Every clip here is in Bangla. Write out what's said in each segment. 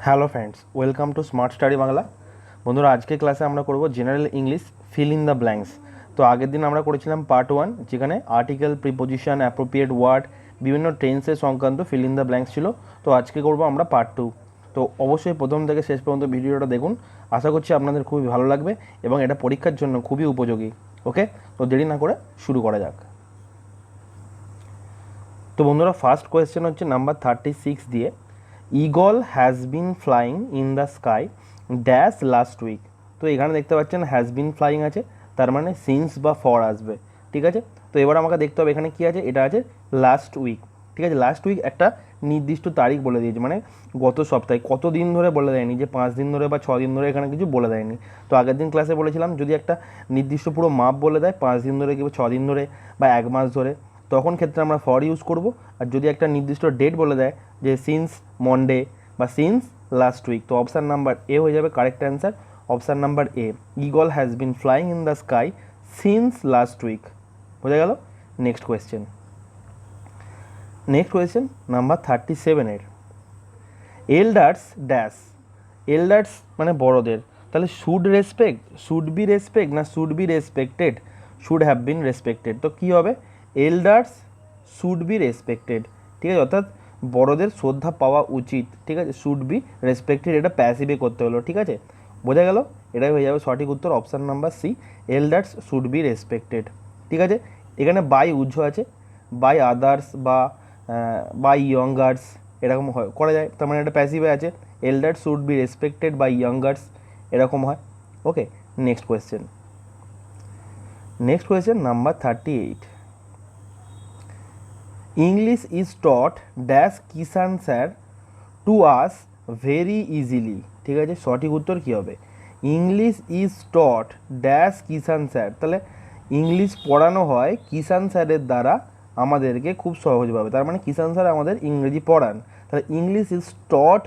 Hello friends, welcome to smart study Bangla. বন্ধুরা, আজকে ক্লাসে আমরা করব general English fill in the blanks. তো আগের দিন আমরা করেছিলাম পার্ট 1, যেখানে আর্টিকেল, প্রিপোজিশন, অ্যাপ্রোপ্রিয়েট ওয়ার্ড, বিভিন্ন টেন্সের সংক্রান্ত ফিল ইন দ্য ব্ল্যাঙ্কস ছিল। তো আজকে করব আমরা পার্ট 2। তো অবশ্যই প্রথম থেকে শেষ পর্যন্ত ভিডিওটা দেখুন। আশা করছি আপনাদের খুবই ভালো লাগবে এবং এটা পরীক্ষার জন্য খুবই উপযোগী। ওকে, তো দেরি না করে শুরু করা যাক। তো বন্ধুরা, ফার্স্ট কোয়েশ্চেন হচ্ছে নাম্বার 36 দিয়ে, eagle has been flying in the sky dash last week. তো এখানে দেখতে পাচ্ছেন হ্যাজ বিন ফ্লাইং আছে, তার মানে সিন্স বা ফর আসবে। ঠিক আছে, তো এবার আমাকে দেখতে হবে এখানে কী আছে। এটা আছে লাস্ট উইক। ঠিক আছে, লাস্ট উইক একটা নির্দিষ্ট তারিখ বলে দিয়েছে, মানে গত সপ্তাহে, কত দিন ধরে বলে দেয়নি যে 5 দিন ধরে বা 6 দিন ধরে, এখানে কিছু বলে দেয়নি। তো আগের দিন ক্লাসে বলেছিলাম যদি একটা নির্দিষ্ট পুরো মাপ বলে দেয় 5 দিন ধরে কিংবা 6 দিন ধরে বা 1 মাস ধরে, তখন ক্ষেত্রে আমরা ফর ইউজ করব। আর যদি একটা নির্দিষ্ট ডেট বলে দেয় যে সিন্স মনডে বা সিন্স লাস্ট উইক, তো অপশান নাম্বার এ হয়ে যাবে correct answer. Option number A, eagle has been flying in the sky since last week. বোঝা গেল? Next question. Next question number 37-এর, এল্ডার্স ড্যাশ। এল্ডার্স মানে বড়দের, তাহলে should respect, should be respect, না should be respected, should have been respected. তো কী হবে? Elders should be respected. ঠিক আছে, অর্থাৎ বড়দের শ্রদ্ধা পাওয়া উচিত। ঠিক আছে, শুড বি রেসপেক্টেড, এটা প্যাসিভে করতে হলো। ঠিক আছে, বোঝা গেল? এটাই হয়ে যাবে সঠিক উত্তর, option number C, elders should be respected. ঠিক আছে, এখানে বাই উজ্জ আছে, বাই আদার্স বা বাই ইয়ঙ্গার্স এরকম হয় করা যায়, তার মানে এটা প্যাসিভে আছে, elder should be respected by youngers এরকম হয়। Okay, next question. Next question number 38, English is taught dash Kishan sir to us very easily. ঠিক আছে, সঠিক উত্তর কী হবে? English is taught dash Kishan sir, তাহলে ইংলিশ পড়ানো হয় কিষান স্যারের দ্বারা আমাদেরকে খুব সহজভাবে, তার মানে কিষান স্যার আমাদের ইংরেজি পড়ান। তাহলে English is taught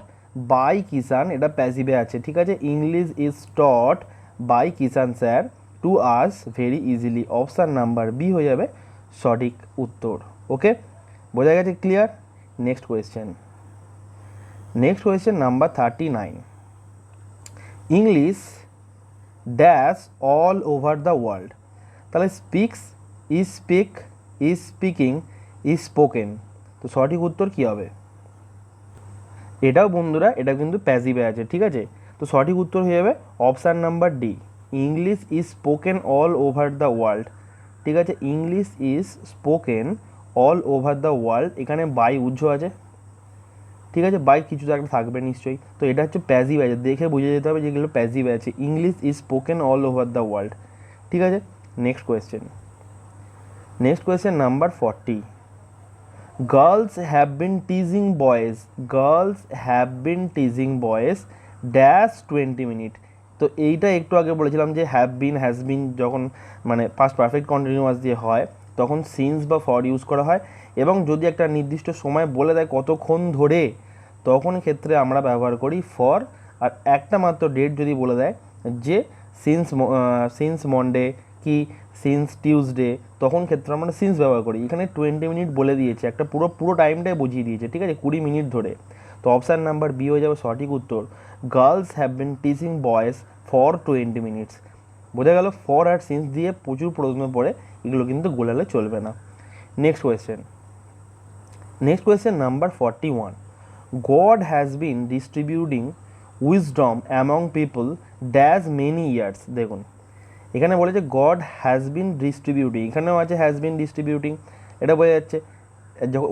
by Kishan, এটা প্যাসিভে আছে। ঠিক আছে, English is taught by Kishan sir to us very easily, option number B হয়ে যাবে সঠিক উত্তর। ওকে, বোঝা গেছে? Clear? Next question. Next question number 39, English dash all over the world. তাহলে speaks, is speak, is speaking, is spoken. তো সঠিক উত্তর কী হবে? এটাও বন্ধুরা, এটা কিন্তু প্যাসিভে আছে। ঠিক আছে, তো সঠিক উত্তর হয়ে যাবে option number D, English is spoken all over the world. ঠিক আছে, English is spoken all over the world, এখানে বাই উজ্জ আছে। ঠিক আছে, বাই কিছু একটা থাকবে নিশ্চয়ই, তো এটা হচ্ছে প্যাসিভ আছে, দেখে বুঝে যেতে হবে যেগুলো প্যাসিভ আছে। English is spoken all over the world. ঠিক আছে, next question. Next question number 40, girls have been teasing boys, girls have been teasing boys dash 20 minute. তো এইটা একটু আগে বলেছিলাম যে হ্যাভ বিন, হ্যাজ বিন যখন মানে পাস্ট পারফেক্ট কন্টিনিউয়াস দিয়ে হয়, তখন সিন্স বা ফর ইউজ করা হয়, এবং যদি একটা নির্দিষ্ট সময় বলে দেয় কতক্ষণ ধরে, তখন ক্ষেত্রে আমরা ব্যবহার করি ফর। আর একটা মাত্র ডেট যদি বলে দেয় যে সিন্স সিন্স মনডে কি সিন্স টিউসডে, তখন ক্ষেত্রে আমরা সিন্স ব্যবহার করি। এখানে 20 মিনিট বলে দিয়েছে, একটা পুরো পুরো টাইমটাই বুঝিয়ে দিয়েছে। ঠিক আছে, 20 মিনিট ধরে। তো অপশান নাম্বার বি হয়ে যাবে সঠিক উত্তর, girls have been teaching boys for 20 minutes. বোঝা গেল? ফর আর সিন্স দিয়ে প্রচুর প্রশ্ন পড়ে, এগুলো কিন্তু গোলালে চলবে না। Next question. Next question number 41, God has been distributing wisdom among people dash many years. দেখুন এখানে বলেছে গড হ্যাজ বিন ডিস্ট্রিবিউটিং, এখানেও আছে হ্যাজ বিন ডিস্ট্রিবিউটিং, এটা বোঝা যাচ্ছে।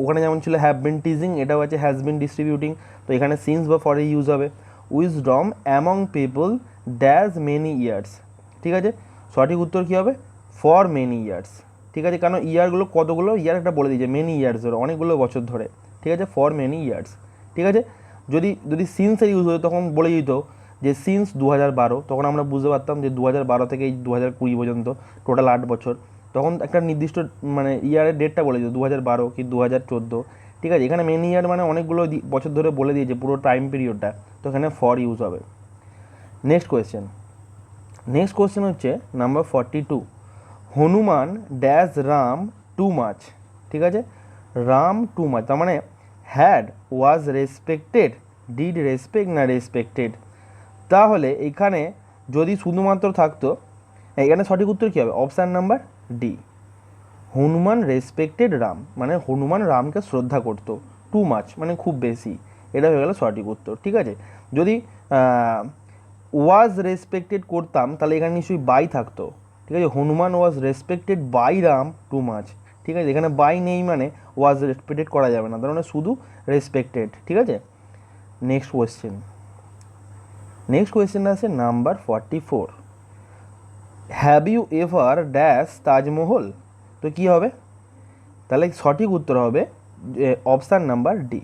ওখানে যেমন ছিল হ্যাভ বিন টিজিং, এটাও আছে হ্যাজ বিন ডিস্ট্রিবিউটিং, তো এখানে সিন্স বা ফরে ইউজ হবে। Wisdom among people dash many years. ঠিক আছে, সঠিক উত্তর কী হবে? For many years. ঠিক আছে, কারণ ইয়ারগুলো কতগুলো ইয়ার একটা বলে দিয়েছে, মেনি ইয়ার্স ধরে, অনেকগুলো বছর ধরে। ঠিক আছে, ফর মেনি ইয়ার্স। ঠিক আছে, যদি যদি সিন্সের ইউজ হতো তখন বলে দিত যে সিন্স 2012, তখন আমরা বুঝতে পারতাম যে 2012 থেকে এই 2020 পর্যন্ত টোটাল 8 বছর, তখন একটা নির্দিষ্ট মানে ইয়ারের ডেটটা বলে দিত 2012 কি 2014। ঠিক আছে, এখানে মেনি ইয়ার মানে অনেকগুলো বছর ধরে বলে দিয়েছে পুরো টাইম পিরিয়ডটা, তো এখানে ফর ইউজ হবে। Next question. নেক্সট কোয়েশ্চেন হচ্ছে number 42, Hanuman dash Ram too much. ঠিক আছে, রাম টু মাচ, তার মানে had was respected did respect না রেসপেক্টেড? তাহলে এখানে যদি শুধুমাত্র থাকতো, এখানে সঠিক উত্তর কী হবে? Option number D, Hanuman respected Ram, মানে হনুমান রামকে শ্রদ্ধা করতো, টু মাচ মানে খুব বেশি, এটা হয়ে গেল সঠিক উত্তর। ঠিক আছে, যদি ওয়াজ রেসপেক্টেড করতাম তাহলে এখানে নিশ্চয়ই বাই থাকতো। ঠিক আছে, Hanuman was respected by Ram too much. ঠিক আছে, এখানে বাই নেই মানে ওয়াজ রেসপেক্টেড করা যাবে না, তার মানে শুধু রেসপেক্টেড। ঠিক আছে, নেক্সট কোয়েশ্চেন আছে number 44, have you ever dash Taj Mahal? তো কী হবে? তাহলে সঠিক উত্তর হবে option number D,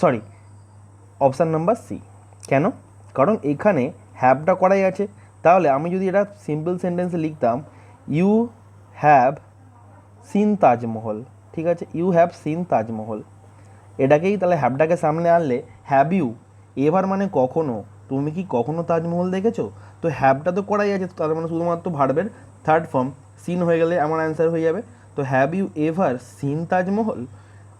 sorry option number C. কেন? কারণ এখানে হ্যাভটা করাই আছে। তাহলে আমি যদি এটা সিম্পল সেন্টেন্সে লিখতাম, ইউ হ্যাভ সিন তাজমহল। ঠিক আছে, ইউ হ্যাভ সিন তাজমহল, এটাকেই তাহলে হ্যাভটাকে সামনে আনলে, হ্যাভ ইউ এভার মানে কখনো, তুমি কি কখনো তাজমহল দেখেছো? তো হ্যাভটা তো করাই আছে, তার মানে শুধুমাত্র ভার্বের থার্ড ফর্ম সিন হয়ে গেলে আমার অ্যান্সার হয়ে যাবে। তো have you ever seen Taj Mahal,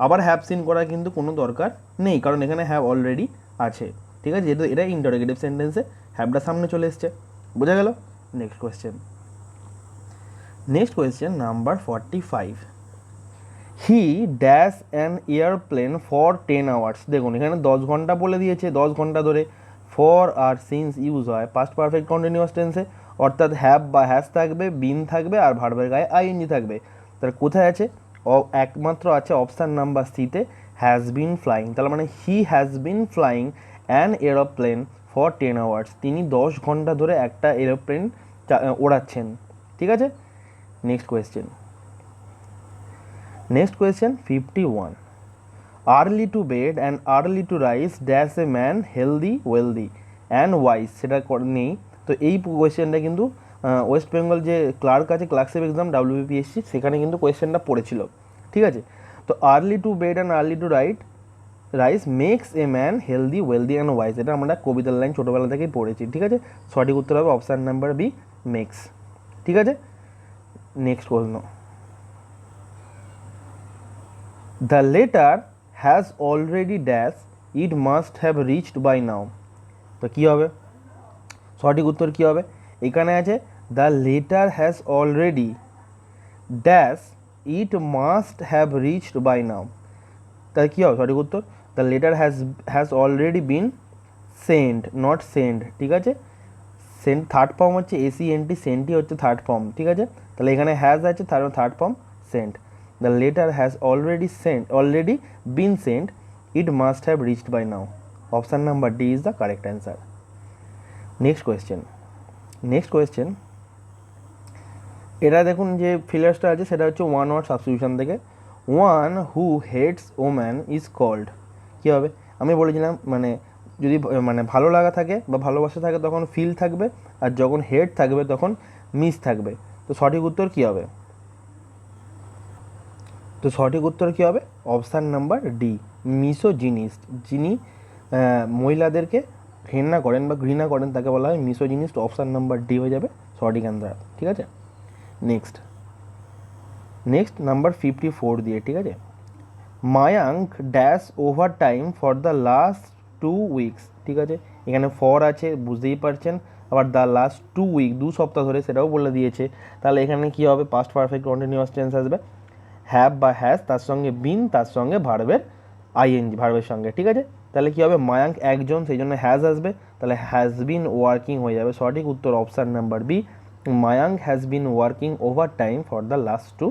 আবার হ্যাভ সিন করার কিন্তু কোনো দরকার নেই, কারণ এখানে হ্যাভ অলরেডি আছে। ঠিক আছে, যেহেতু এটা ইন্টারোগেটিভ সেন্টেন্সে হ্যাভটা সামনে চলে এসছে, বোঝা গেল? Next question number 45, he dash an airplane for 10 hours. দেখুন এখানে 10 ঘন্টা বলে দিয়েছে, 10 ঘন্টা ধরে। ফর আর সিন্স ইউজ হয় পাস্ট পারফেক্ট কন্টিনিউয়াস টেন্সে, অর্থাৎ হ্যাভ বা হ্যাজ থাকবে, বিন থাকবে, আর ভার্বের গায়ে আইএনজি থাকবে। তাহলে কোথায় আছে? একমাত্র আছে অপশান নাম্বার সিতে, হ্যাজ বিন ফ্লাইং। তাহলে মানে he has been flying an aeroplane for 10 hours, তিনি 10 ঘন্টা ধরে একটা এরোপ্লেন ওড়াচ্ছেন। ঠিক আছে, next question 51, early to bed and early to rise dash a man healthy wealthy and wise, সেটা নেই। তো এই কোয়েশ্চেনটা কিন্তু ওয়েস্ট বেঙ্গল যে ক্লার্ক আছে, ক্লার্কশিপ এক্সাম WBPSC, সেখানে কিন্তু কোয়েশ্চেনটা পড়েছিল। ঠিক আছে, তো early to bed and early to rise makes a man healthy wealthy and wise, এটা আমরা কবিতার লাইন ছোটোবেলা থেকেই পড়েছি। ঠিক আছে, সঠিক উত্তর হবে অপশান নাম্বার বি, মেক্স। ঠিক আছে, নেক্সট প্রশ্ন, the letter has already dash it must have reached by now. তো কী হবে? সঠিক উত্তর কী হবে? এখানে আছে the letter has already dash it must have reached by now. তাহলে কী হবে সঠিক উত্তর? The letter has already been sent, not send. ঠিক আছে, সেন্ট থার্ড ফর্ম হচ্ছে ACNT, সেন্টই হচ্ছে থার্ড ফর্ম। ঠিক আছে, তাহলে এখানে হ্যাজ আছে, third form sent. The letter has already been sent, it must have reached by now. Option number D is the correct answer. Next question, এটা দেখুন যে ফিলার্সটা আছে সেটা হচ্ছে ওয়ান ওয়ার্ড সাবস্টিটিউশন থেকে, one who hates woman is called. কী হবে? আমি বলেছিলাম মানে যদি মানে ভালো লাগা থাকে বা ভালোবাসা থাকে তখন ফিল থাকবে, আর যখন হেট থাকবে তখন মিস থাকবে। তো সঠিক উত্তর কী হবে? Option number D, misogynist. যিনি মহিলাদেরকে ঘৃণা করেন তাকে বলা হয় মিসোজিনিস্ট। অপশান নাম্বার ডি হয়ে যাবে সঠিক অ্যান্সার। ঠিক আছে, নেক্সট নাম্বার 54 দিয়ে। ঠিক আছে, Mayank dash over time for the last 2 weeks. ঠিক আছে, এখানে ফর আছে বুঝতেই পারছেন, আবার দ্য লাস্ট 2 উইক 2 সপ্তাহ ধরে সেটাও বলে দিয়েছে। তাহলে এখানে কী হবে? পাস্ট পারফেক্ট কন্টিনিউয়াস টেন্স আসবে, হ্যাভ বা হ্যাজ, তার সঙ্গে বিন, তার সঙ্গে ভার্বের আইএনজি, ভার্বের সঙ্গে। ঠিক আছে, তাহলে কী হবে? মায়াঙ্ক একজন, সেই জন্য হ্যাজ আসবে, তাহলে হ্যাজ বিন ওয়ার্কিং হয়ে যাবে। সঠিক উত্তর option number B, Mayank has been working overtime for the last 2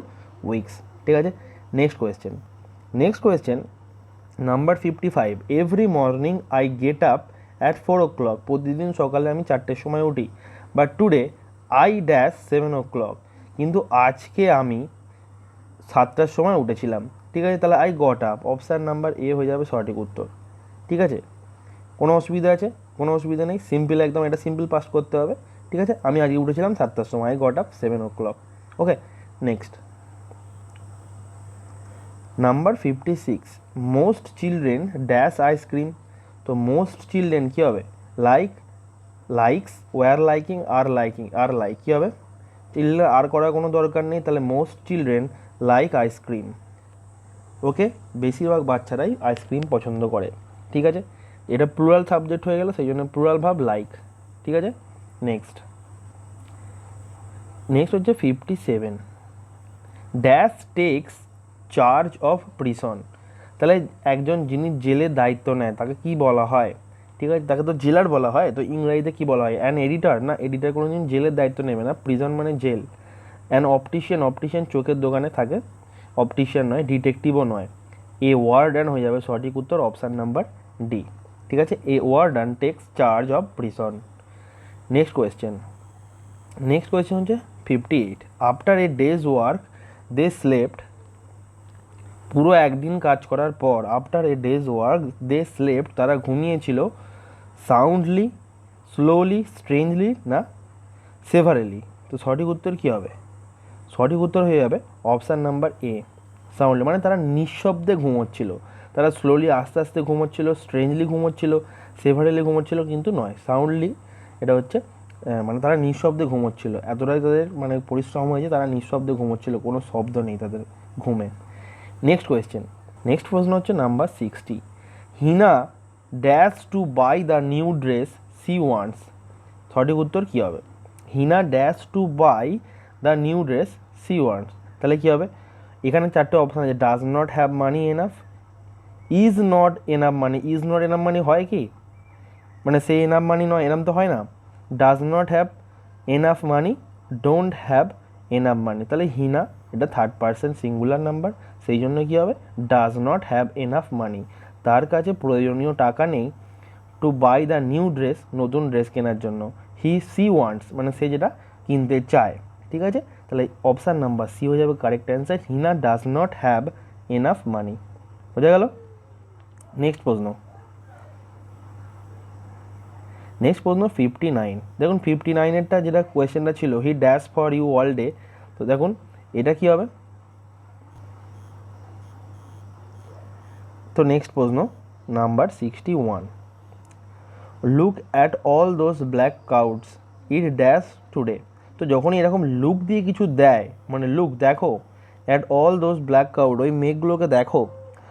weeks. ঠিক আছে, next question number 55, every morning I get up at 4 o'clock। প্রতিদিন সকালে আমি 4টের সময় উঠি, but today I dash 7 o'clock। কিন্তু আজকে আমি 7টার সময় উঠেছিলাম। ঠিক আছে, তাহলে I got up, option number A হয়ে যাবে সঠিক উত্তর। ঠিক আছে, কোনো অসুবিধা আছে? কোনো অসুবিধা নেই, সিম্পল একদম, এটা সিম্পল পাস করতে হবে। ঠিক আছে, আমি আজকে উঠেছিলাম 7টার সময়, I got up 7 o'clock। Okay, next number 56, most children dash ice cream. তো মোস্ট চিলড্রেন কী হবে? লাইকস, ওয়ার লাইকিং, আর লাইক কী হবে? চিলড্রেন আর করার কোনো দরকার নেই, তাহলে মোস্ট চিলড্রেন লাইক আইসক্রিম। ওকে, বেশিরভাগ বাচ্চারাই আইসক্রিম পছন্দ করে। ঠিক আছে, এটা প্লুরাল সাবজেক্ট হয়ে গেল, সেই জন্য প্লুরাল ভার্ব লাইক। ঠিক আছে, নেক্সট হচ্ছে 57, dash takes charge of prison. তাহলে একজন যিনি জেলের দায়িত্ব নেয় তাকে কি বলা হয়? ঠিক আছে, তাকে তো জেলার বলা হয়, তো ইংরেজিতে কি বলা হয়? An editor? না, এডিটর কোনোদিন জেলের দায়িত্ব নেবে না, প্রিজন মানে জেল। অ্যান অপটিশিয়ান চোখের দোকানে থাকে, অপটিশিয়ান নয়, ডিটেকটিভও নয়। এ ওয়ার্ডান হয়ে যাবে সঠিক উত্তর, অপশান নাম্বার ডি। ঠিক আছে, a warden takes charge of prison. Next question হচ্ছে 58, after a day's work they slept. পুরো একদিন কাজ করার পর, after a day's work they slept, তারা ঘুমিয়েছিল। সাউন্ডলি, স্লোলি, স্ট্রেঞ্জলি, না সেভারেলি। তো সঠিক উত্তর কী হবে? সঠিক উত্তর হয়ে যাবে অপশান নাম্বার এ, সাউন্ডলি, মানে তারা নিঃশব্দে ঘুমোচ্ছিল। তারা স্লোলি, আস্তে আস্তে ঘুমোচ্ছিল, স্ট্রেঞ্জলি ঘুমোচ্ছিল, সেভারেলি ঘুমোচ্ছিল, কিন্তু নয়, সাউন্ডলি। এটা হচ্ছে মানে তারা নিঃশব্দে ঘুমোচ্ছিল, এতটাই তাদের মানে পরিশ্রম হয়েছে, তারা নিঃশব্দে ঘুমোচ্ছিল, কোনো শব্দ নেই তাদের ঘুমে। নেক্সট প্রশ্ন হচ্ছে number 60, Hina dash to buy the new dress she wants. সঠিক উত্তর কী হবে? Hina dash to buy the new dress she wants. তাহলে কী হবে? এখানে চারটে অপশান আছে, does not have money enough, is not enough money. Is not enough money হয় কি? মানে সে এনাফ মানি নয়, এনাম তো হয় না। Does not have enough money, don't have enough মানি। তাহলে হিনা এটা থার্ড পারসন সিঙ্গুলার নাম্বার, সেই জন্য কী হবে? Does not have enough money, তার কাছে প্রয়োজনীয় টাকা নেই। To buy the new dress, নতুন ড্রেস কেনার জন্য। সি ওয়ান্টস, মানে সে যেটা কিনতে চায়। ঠিক আছে, তাহলে অপশান নাম্বার সি হয়ে যাবে correct answer, Hina does not have enough মানি। বোঝা গেল? নেক্সট প্রশ্ন 59। দেখুন 59এরটা যেটা কোয়েশ্চেনটা ছিল, he dash for you all day. তো দেখুন এটা কি হবে? তো নেক্সট প্রশ্ন number 61, look at all those black clouds it dash today. তো যখনই এরকম লুক দিয়ে কিছু দেয়, মানে লুক দেখো, at all those black coward, ওই মেঘগুলোকে দেখো,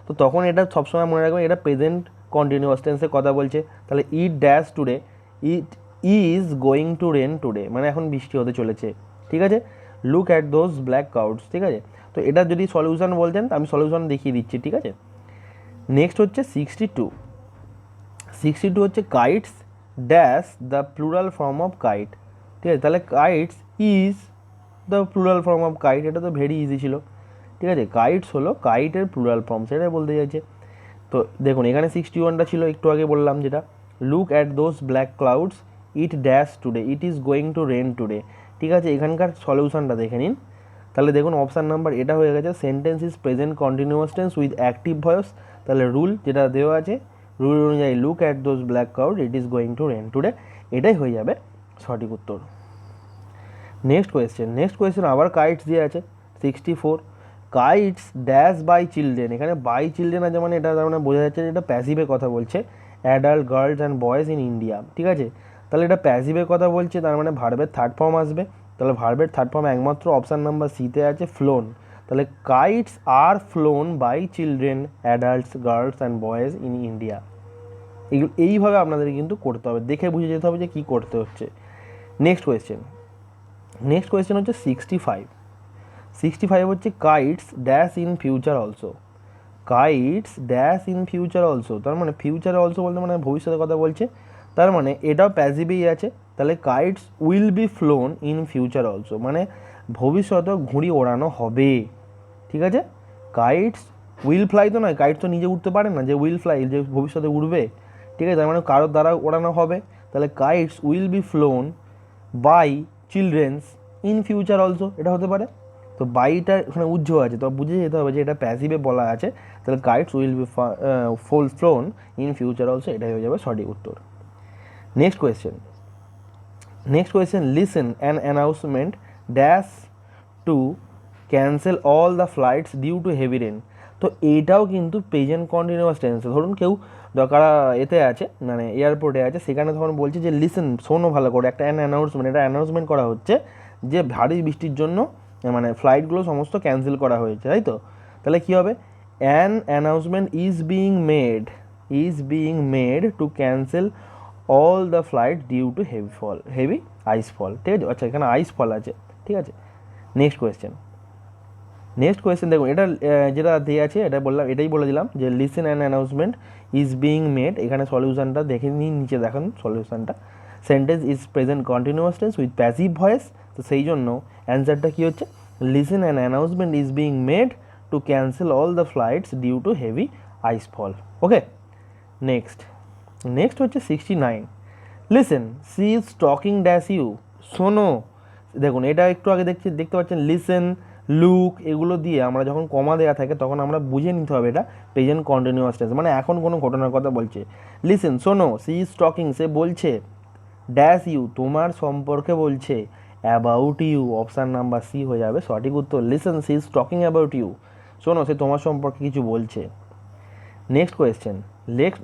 তো তখন এটা সবসময় মনে রাখবেন এটা প্রেজেন্ট কন্টিনিউয়াস টেন্সে কথা বলছে। তাহলে it dash today, it is going to rain today, মানে এখন বৃষ্টি হতে চলেছে। ঠিক আছে, look at those black clouds. ঠিক আছে, তো এটা যদি সলিউশন বলছেন আমি সলিউশন দেখিয়ে দিচ্ছি। ঠিক আছে, নেক্সট হচ্ছে 62 হচ্ছে kites dash the plural form of kite. ঠিক আছে, তাহলে kites is the plural form of kite, এটা তো ভেরি ইজি ছিল। ঠিক আছে, কাইটস হলো কাইটের প্লুরাল ফর্ম, সেটাই বলতে চাইছে। তো দেখুন এখানে 61টা ছিল, একটু আগে বললাম যেটা, look at those black clouds it dash today, it is going to rain today. ঠিক আছে, এখানকার সলিউশনটা দেখে নিন। তাহলে দেখুন অপশান নাম্বার এটা হয়ে গেছে, sentence is present continuous tense with active voice. তাহলে রুল যেটা দেওয়া আছে, রুল অনুযায়ী look at those black cloud it is going to rain today, এটাই হয়ে যাবে সঠিক উত্তর। নেক্সট কোয়েশ্চেন আবার কাইটস দিয়ে আছে 64, কাইটস ড্যাশ বাই চিলড্রেন। এখানে বাই চিলড্রেন আছে, মানে এটা তার মানে বোঝা যাচ্ছে যে এটা প্যাসিভে কথা বলছে, adult girls and boys in India. ঠিক আছে, তাহলে এটা প্যাসিভে কথা বলছে, তার মানে ভার্বের থার্ড ফর্ম আসবে। তাহলে ভার্বের থার্ড ফর্ম একমাত্র অপশান নাম্বার সিতে আছে, ফ্লোন। তাহলে কাইটস আর flown by children, adults, girls and boys in India. এগুলো এইভাবে আপনাদের কিন্তু করতে হবে, দেখে বুঝে যেতে হবে যে কী করতে হচ্ছে। নেক্সট কোয়েশ্চেন হচ্ছে 65 হচ্ছে kites dash in future also. Kites dash in future also, তার মানে ফিউচারে অলসো বলতে মানে ভবিষ্যতের কথা বলছে, তার মানে এটাও প্যাসিভেই আছে। তাহলে kites will be flown in future also, মানে ভবিষ্যতেও ঘুড়ি ওড়ানো হবে। ঠিক আছে, কাইটস উইল ফ্লাই তো নয়, কাইটস তো নিজে উঠতে পারে না যে উইল ফ্লাই, যে ভবিষ্যতে উড়বে। ঠিক আছে, তার মানে কারোর দ্বারা ওড়ানো হবে। তাহলে kites will be flown by childrens in future also, এটা হতে পারে। তো বাইটা এখানে উজ্জ্ব আছে, তো বুঝে যেতে হবে যে এটা প্যাসিভে বলা আছে। তাহলে kites will be flown in future also, এটাই হয়ে যাবে সঠিক উত্তর। Next question listen an announcement dash to cancel all the flights due to heavy rain. তো এইটাও কিন্তু প্রেজেন্ট কন্টিনিউয়াস টেন্সে। ধরুন কেউ কারা এতে আছে, মানে এয়ারপোর্টে আছে, সেখানে তখন বলছে যে লিসেন, শোনো ভালো করে, একটা অ্যানাউন্সমেন্ট, এটা অ্যানাউন্সমেন্ট করা হচ্ছে যে ভারী বৃষ্টির জন্য মানে ফ্লাইটগুলো সমস্ত ক্যান্সেল করা হয়েছে, তাই তো। তাহলে কী হবে? An announcement is being made is being made to cancel all the flight due to heavy ice fall, ঠিক আছে। আচ্ছা এখানে আইস ফল আছে, ঠিক আছে। নেক্সট কোয়েশ্চেন দেখুন, এটা যেটা দেওয়া আছে এটা বললাম, এটাই বলে দিলাম যে listen and announcement is being made. এখানে সলিউশনটা দেখে নিন, নিচে দেখুন সলিউশনটা। Sentence is present continuous tense with passive voice, তো সেই জন্য অ্যান্সারটা কী হচ্ছে, listen and announcement is being made to cancel all the flights due to heavy ice fall. Okay, next হচ্ছে 69, listen she is talking dash you, শোনো। দেখুন এটা একটু আগে দেখতে পাচ্ছেন লিসেন, লুক, এগুলো দিয়ে আমরা যখন কমা দেওয়া থাকে তখন আমরা বুঝে নিতে হবে এটা প্রেজেন্ট কন্টিনিউয়াস টেন্স, মানে এখন কোনো ঘটনার কথা বলছে। লিসেন শোনো, সি ইজ টকিং সে বলছে, ড্যাশ ইউ তোমার সম্পর্কে বলছে, about you option number C হয়ে যাবে সঠিক উত্তর। Listen she is talking about you, শোনো সে তোমার সম্পর্কে কিছু বলছে। নেক্সট কোয়েশ্চেন,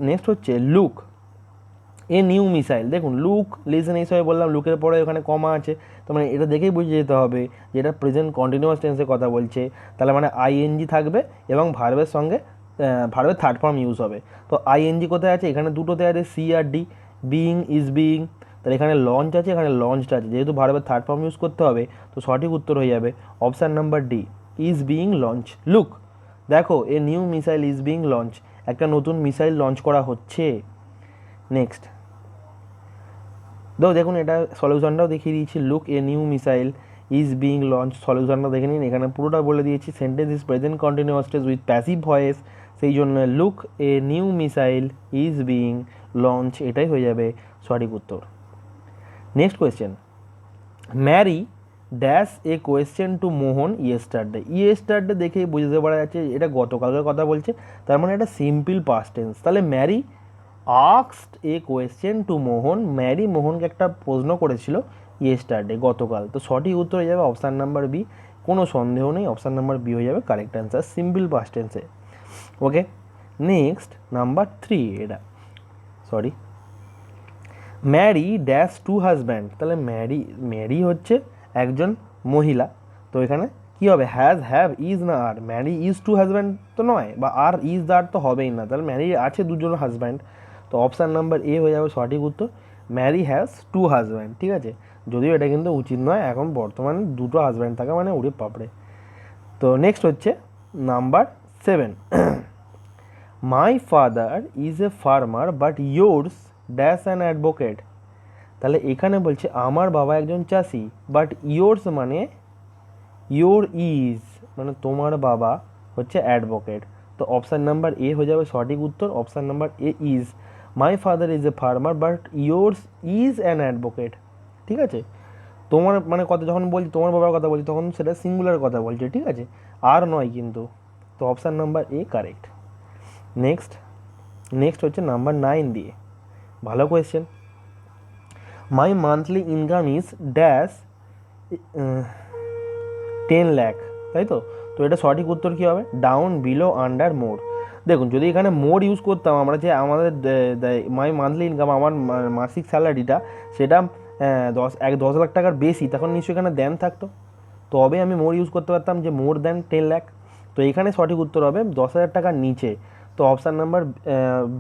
নেক্সট হচ্ছে লুক এ নিউ মিসাইল। দেখুন লুক, লিসেন এই সবাই বললাম, লুকের পরে ওখানে কমা আছে, তো মানে এটা দেখেই বুঝে যেতে হবে যে এটা প্রেজেন্ট কন্টিনিউয়াস টেন্সে কথা বলছে, তাহলে মানে আইএনজি থাকবে এবং ভার্বের সঙ্গে ভার্বের থার্ড ফর্ম ইউজ হবে। তো আইএনজি কোথায় আছে, এখানে দুটোতে আছে সি আর ডি, বিইং ইজ বিইং, তাহলে এখানে লঞ্চ আছে, এখানে লঞ্চটা আছে, যেহেতু ভার্বের থার্ড ফর্ম ইউজ করতে হবে তো সঠিক উত্তর হয়ে যাবে option number D, is being launch. Look দেখো a new missile is being launch, একটা নতুন মিসাইল লঞ্চ করা হচ্ছে। নেক্সট দেখুন এটা সলিউশনটাও দেখিয়ে দিয়েছি, look a new missile is being launch, সলিউশনটা দেখে নিন, এখানে পুরোটা বলে দিয়েছি। Sentence is present continuous tense with passive voice, সেই জন্য look a new missile is being launch, এটাই হয়ে যাবে সঠিক উত্তর। Next question, Mary dash a question to Mohan yesterday. Yesterday দেখেই বুঝতে পারা যাচ্ছে এটা গতকালকের কথা বলছে, তার মানে এটা সিম্পল পাস্ট টেন্স। তাহলে Mary asked a question to Mohan, Mary মোহনকে একটা প্রশ্ন করেছিল ইয়েস্টারডে গতকাল, তো সঠিক উত্তর হয়ে যাবে অপশান নাম্বার বি, কোনো সন্দেহ নেই অপশান নাম্বার বি হয়ে যাবে কারেক্ট অ্যান্সার সিম্পল পাস্ট টেন্সে। ওকে, নেক্সট নাম্বার 3, এটা ম্যারি ড্যাশ টু হাজব্যান্ড, তাহলে ম্যারি হচ্ছে একজন মহিলা, তো এখানে কী হবে, হ্যাজ, হ্যাভ, ইজ না আর, ম্যারি ইজ টু হাজব্যান্ড তো নয়, বা আর ইজ আর তো হবেই না, তাহলে ম্যারি আছে দুজন হাজব্যান্ড, তো অপশান নাম্বার এ হয়ে যাবে সঠিক উত্তর, ম্যারি হ্যাজ টু হাজব্যান্ড। ঠিক আছে, যদিও এটা কিন্তু উচিত নয়, এখন বর্তমানে দুটো হাজব্যান্ড থাকা মানে উড়ে পাপড়ে। তো নেক্সট হচ্ছে number 7, my father is a farmer but yours dash an advocate, তাহলে এখানে বলছে আমার বাবা একজন চাষি, বাট ইয়োর্স মানে ইয়োর ইজ মানে তোমার বাবা হচ্ছে অ্যাডভোকেট, তো অপশান নাম্বার এ হয়ে যাবে সঠিক উত্তর, option number A is, my father is a farmer but yours is an advocate. ঠিক আছে, তোমার মানে কথা যখন বলছি, তোমার বাবার কথা বলছি তখন সেটা সিঙ্গুলার কথা বলছে, ঠিক আছে, আর নয় কিন্তু, তো অপশান নাম্বার এ কারেক্ট। নেক্সট হচ্ছে নাম্বার 9 দিয়ে, ভালো question, my monthly income is dash 10 lakh, তাই তো, তো এটা সঠিক উত্তর কী হবে, ডাউন, বিলো, আন্ডার, মোর। দেখুন যদি এখানে মোর ইউজ করতাম আমরা, যে আমাদের মাই মান্থলি ইনকাম আমার মাসিক স্যালারিটা সেটা 10 লাখ টাকার বেশি, তখন নিশ্চয়ই এখানে দেন থাকতো, তবে আমি মোর ইউজ করতে পারতাম যে মোর দেন 10 লাখ, তো এখানে সঠিক উত্তর হবে 10,000 টাকার নিচে, তো অপশান নাম্বার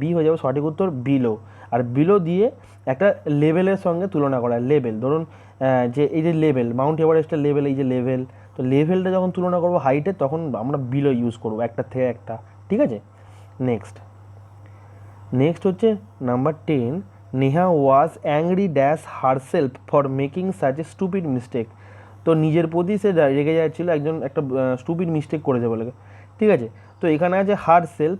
বি হয়ে যাবে সঠিক উত্তর, বিলো। আর বিলো দিয়ে একটা লেভেলের সঙ্গে তুলনা করা, লেভেল ধরুন যে এই যে লেভেল, মাউন্ট এভারেস্টের লেভেল, এই যে লেভেল, তো লেভেলটা যখন তুলনা করবো হাইটের তখন আমরা বিলো ইউজ করবো একটা থেকে একটা। ঠিক আছে, নেক্সট হচ্ছে number 10, Neha was angry dash herself for making such a stupid mistake, তো নিজের প্রতি সে রেগে যাচ্ছিলো একটা স্টুপিড মিস্টেক করেছে বলে। ঠিক আছে, তো এখানে আছে হারসেলফ,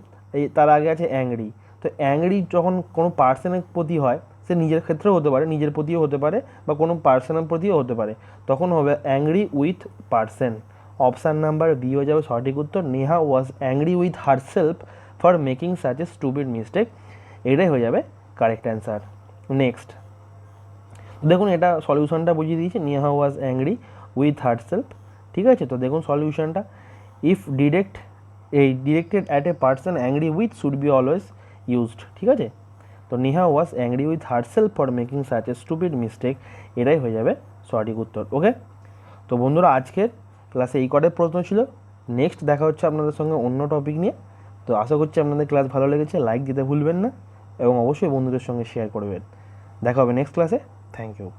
তার আগে আছে অ্যাংরি, তো অ্যাংরি যখন কোনো পার্সনের প্রতি হয়, সে নিজের ক্ষেত্রেও হতে পারে, নিজের প্রতিও হতে পারে, বা কোনো পার্সনের প্রতিও হতে পারে, তখন হবে angry with person, option number B হয়ে যাবে সঠিক উত্তর, Neha was angry with herself for making such a stupid mistake, এটাই হয়ে যাবে কারেক্ট অ্যান্সার। নেক্সট দেখুন এটা সলিউশনটা বুঝিয়ে দিয়েছি, Neha was angry with herself. ঠিক আছে, তো দেখুন সলিউশনটা, if directed at a person angry with should be always used. ঠিক আছে, তো Neha was angry with herself for making such a stupid mistake, এটাই হয়ে যাবে সঠিক উত্তর। ওকে, তো বন্ধুরা আজকের ক্লাসে এই কটাই প্রশ্ন ছিল, নেক্সট দেখা হচ্ছে আপনাদের সঙ্গে অন্য টপিক নিয়ে, তো আশা করছি আপনাদের ক্লাস ভালো লেগেছে, লাইক দিতে ভুলবেন না এবং অবশ্যই বন্ধুদের সঙ্গে শেয়ার করবেন। দেখা হবে নেক্সট ক্লাসে। Thank you.